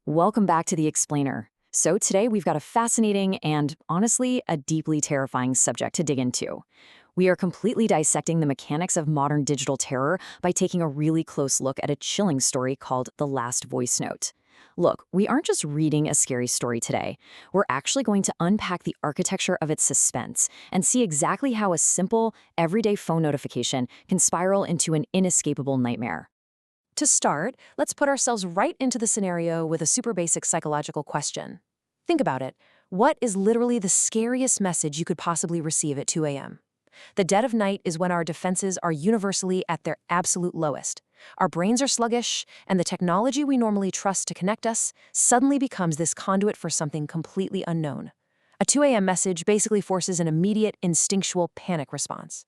Welcome back to The Explainer. So today we've got a fascinating and, honestly, a deeply terrifying subject to dig into. We are completely dissecting the mechanics of modern digital terror by taking a really close look at a chilling story called The Last Voice Note. Look, we aren't just reading a scary story today. We're actually going to unpack the architecture of its suspense and see exactly how a simple, everyday phone notification can spiral into an inescapable nightmare. To start, let's put ourselves right into the scenario with a super basic psychological question. Think about it. What is literally the scariest message you could possibly receive at 2 a.m.? The dead of night is when our defenses are universally at their absolute lowest. Our brains are sluggish, and the technology we normally trust to connect us suddenly becomes this conduit for something completely unknown. A 2 a.m. message basically forces an immediate, instinctual panic response.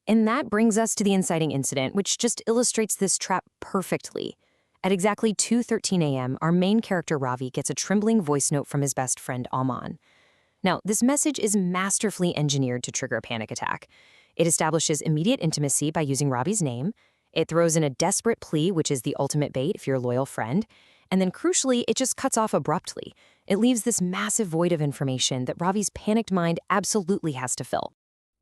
And that brings us to the inciting incident, which just illustrates this trap perfectly. At exactly 2:13 a.m., our main character Ravi gets a trembling voice note from his best friend Aman. Now, this message is masterfully engineered to trigger a panic attack. It establishes immediate intimacy by using Ravi's name. It throws in a desperate plea, which is the ultimate bait if you're a loyal friend. And then crucially, it just cuts off abruptly. It leaves this massive void of information that Ravi's panicked mind absolutely has to fill.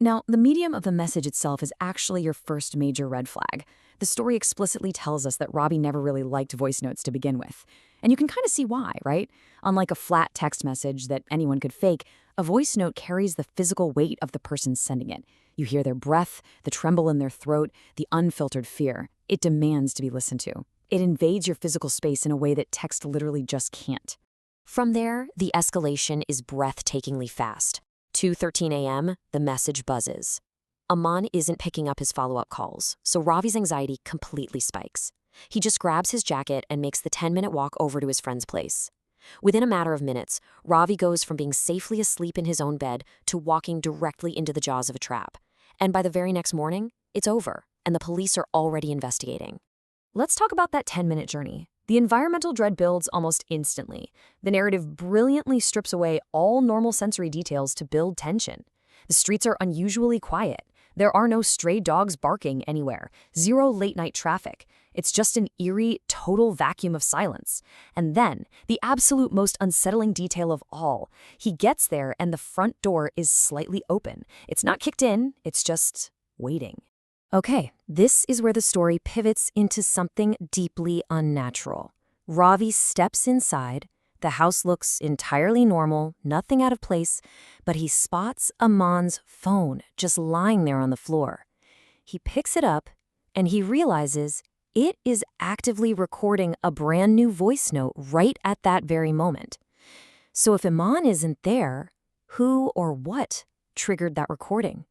Now, the medium of the message itself is actually your first major red flag. The story explicitly tells us that Robbie never really liked voice notes to begin with. And you can kind of see why, right? Unlike a flat text message that anyone could fake, a voice note carries the physical weight of the person sending it. You hear their breath, the tremble in their throat, the unfiltered fear. It demands to be listened to. It invades your physical space in a way that text literally just can't. From there, the escalation is breathtakingly fast. 2:13 a.m., the message buzzes. Aman isn't picking up his follow-up calls, so Ravi's anxiety completely spikes. He just grabs his jacket and makes the 10-minute walk over to his friend's place. Within a matter of minutes, Ravi goes from being safely asleep in his own bed to walking directly into the jaws of a trap. And by the very next morning, it's over, and the police are already investigating. Let's talk about that 10-minute journey. The environmental dread builds almost instantly. The narrative brilliantly strips away all normal sensory details to build tension. The streets are unusually quiet. There are no stray dogs barking anywhere, zero late-night traffic. It's just an eerie, total vacuum of silence. And then, the absolute most unsettling detail of all, he gets there and the front door is slightly open. It's not kicked in, it's just waiting. Okay, this is where the story pivots into something deeply unnatural. Ravi steps inside. The house looks entirely normal, nothing out of place, but he spots Aman's phone just lying there on the floor. He picks it up, and he realizes it is actively recording a brand new voice note right at that very moment. So if Aman isn't there, who or what triggered that recording?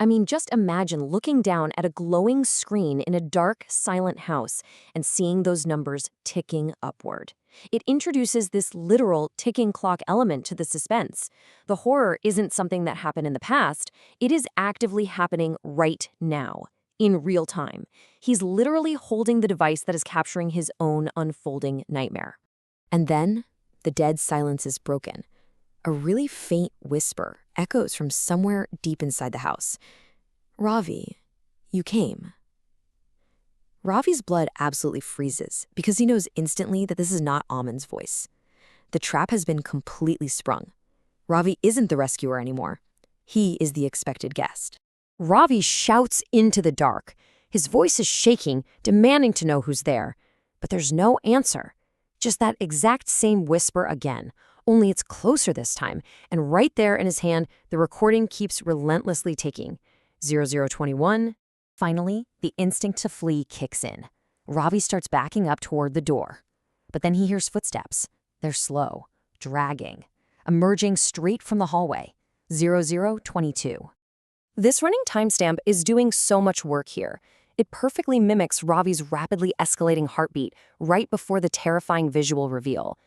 I mean, just imagine looking down at a glowing screen in a dark, silent house and seeing those numbers ticking upward. It introduces this literal ticking clock element to the suspense. The horror isn't something that happened in the past. It is actively happening right now, in real time. He's literally holding the device that is capturing his own unfolding nightmare. And then, the dead silence is broken. A really faint whisper echoes from somewhere deep inside the house. Ravi, you came. Ravi's blood absolutely freezes because he knows instantly that this is not Aman's voice. The trap has been completely sprung. Ravi isn't the rescuer anymore. He is the expected guest. Ravi shouts into the dark. His voice is shaking, demanding to know who's there. But there's no answer. Just that exact same whisper again. Only it's closer this time, and right there in his hand, the recording keeps relentlessly ticking. 0021. Finally, the instinct to flee kicks in. Ravi starts backing up toward the door. But then he hears footsteps. They're slow, dragging, emerging straight from the hallway. 0022. This running timestamp is doing so much work here. It perfectly mimics Ravi's rapidly escalating heartbeat right before the terrifying visual reveal.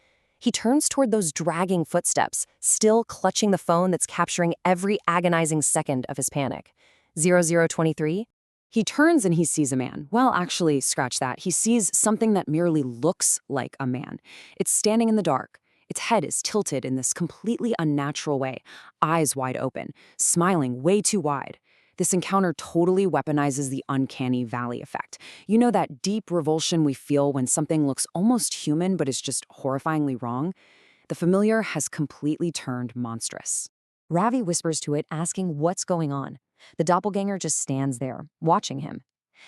He turns toward those dragging footsteps, still clutching the phone that's capturing every agonizing second of his panic. 0023. He turns and he sees a man. Well, actually, scratch that. He sees something that merely looks like a man. It's standing in the dark. Its head is tilted in this completely unnatural way, eyes wide open, smiling way too wide. This encounter totally weaponizes the uncanny valley effect. You know that deep revulsion we feel when something looks almost human but is just horrifyingly wrong? The familiar has completely turned monstrous. Ravi whispers to it, asking what's going on. The doppelganger just stands there, watching him.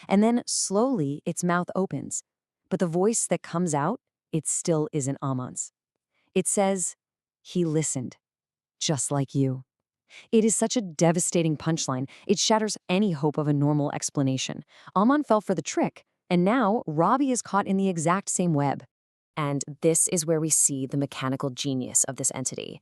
And then, slowly, its mouth opens. But the voice that comes out, it still isn't Amon's. It says, "He listened, just like you." It is such a devastating punchline, it shatters any hope of a normal explanation. Amon fell for the trick, and now Ravi is caught in the exact same web. And this is where we see the mechanical genius of this entity.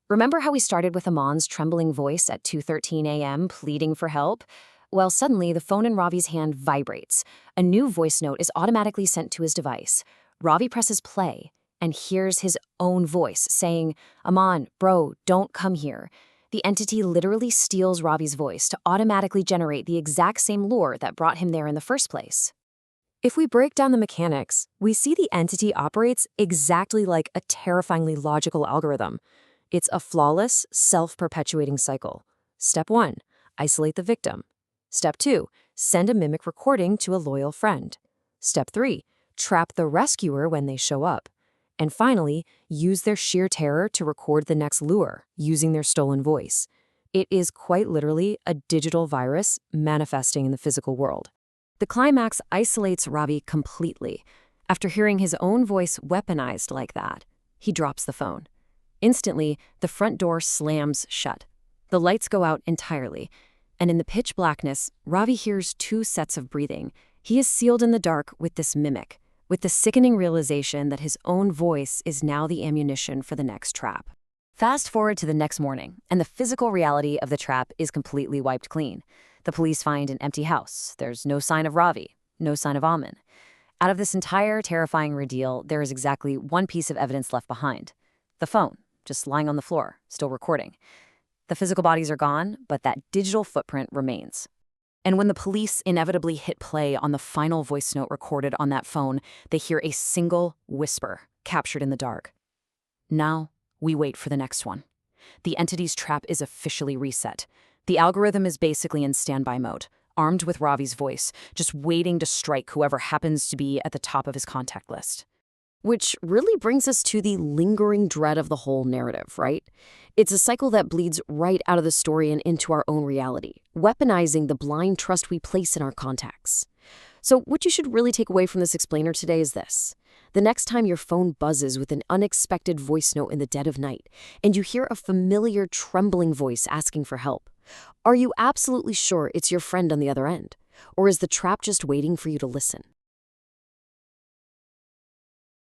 Remember how we started with Amon's trembling voice at 2:13 a.m. pleading for help? Well, suddenly the phone in Ravi's hand vibrates. A new voice note is automatically sent to his device. Ravi presses play and hears his own voice saying, "Amon, bro, don't come here." The entity literally steals Ravi's voice to automatically generate the exact same lure that brought him there in the first place. If we break down the mechanics, we see the entity operates exactly like a terrifyingly logical algorithm. It's a flawless, self-perpetuating cycle. Step 1, isolate the victim. Step 2, send a mimic recording to a loyal friend. Step 3, trap the rescuer when they show up. And finally, use their sheer terror to record the next lure, using their stolen voice. It is quite literally a digital virus manifesting in the physical world. The climax isolates Ravi completely. After hearing his own voice weaponized like that, he drops the phone. Instantly, the front door slams shut. The lights go out entirely, and in the pitch blackness, Ravi hears 2 sets of breathing. He is sealed in the dark with this mimic, with the sickening realization that his own voice is now the ammunition for the next trap. Fast forward to the next morning, and the physical reality of the trap is completely wiped clean. The police find an empty house. There's no sign of Ravi, no sign of Amon. Out of this entire terrifying ordeal, there is exactly one piece of evidence left behind. The phone, just lying on the floor, still recording. The physical bodies are gone, but that digital footprint remains. And when the police inevitably hit play on the final voice note recorded on that phone, they hear a single whisper captured in the dark. Now, we wait for the next one. The entity's trap is officially reset. The algorithm is basically in standby mode, armed with Ravi's voice, just waiting to strike whoever happens to be at the top of his contact list. Which really brings us to the lingering dread of the whole narrative, right? It's a cycle that bleeds right out of the story and into our own reality, weaponizing the blind trust we place in our contacts. So what you should really take away from this explainer today is this. The next time your phone buzzes with an unexpected voice note in the dead of night, and you hear a familiar trembling voice asking for help, are you absolutely sure it's your friend on the other end? Or is the trap just waiting for you to listen?